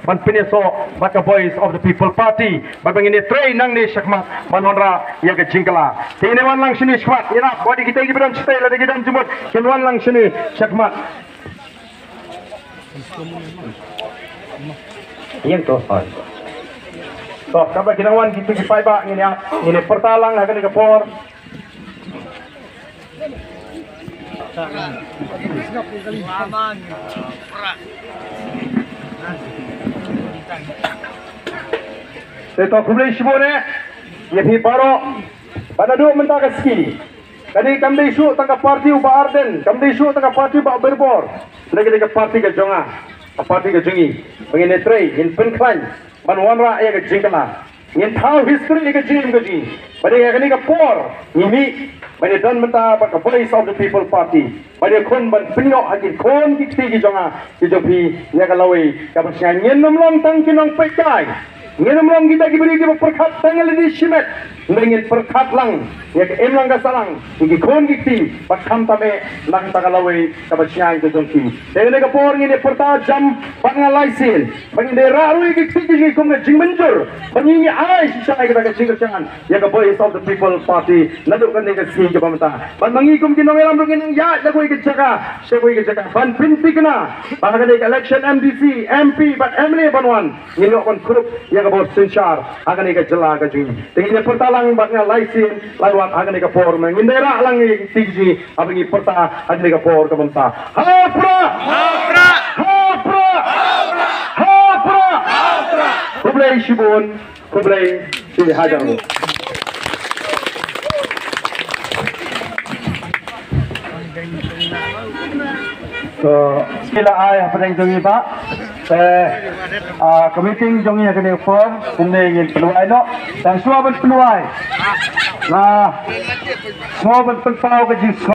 Man piniso maka voice of the people party babang ini train nang ni syakmat manonra ya ke jingkala tine wan lang sini syakmat ina body kita gidan style ada gidan jumut kenwan lang sini syakmat yang to so kabar kinawan gitu gipai ba ini pertalang akan dikepor Seto kumulay sibone, yahi paro, pada dua mentaka ski. Kali kami isu tangkap parti uba Arden, kami isu tangkap parti uba Berbor, lagi parti ke Jonga, parti ke Jongi, pengen tray, in penklan, manwanra ya ke Jingkala, in tahu history ke Jing, pada yang kali ke Por, ini, pada dan mentah pada voice of the people party, pada kon ban penyok lagi kon kiti ke Jonga, ke Jopi, ya kalawai, kapan siang nyenom tangkinong pekai. Ngenam lang kita diberi kita perkat tanggal ini simet, dengan perkat lang, ya emlang kasalang, iki kon giti, pakham tame lang takalaway kabasyang itu jongki. Dengan kapor ini pertajam pangalaisin, panginde raru iki tigi kong jingmenjur, pangingi ay sisay kita jingkercangan, ya ka voice of the people party, naduk kan dengan si pemerintahan. Pan mangikum kinomelam rungin ya, lagu iki jaga, sebu iki jaga. Pan pinti kena, bahkan election MDC, MP, but MLA banwan, ini kon grup ya kabor sensyar akan ika jela ka jing tinggi pertalang baknya laisin lawat akan ika por mengindera lang tinggi abang perta akan ika por kementar hapra hapra hapra hapra hapra hapra kublai shibun kublai si hajar so sila ay apa yang jongi pak committee jongi akan form kumne ingin peluai no dan semua peluai nah semua peluai ke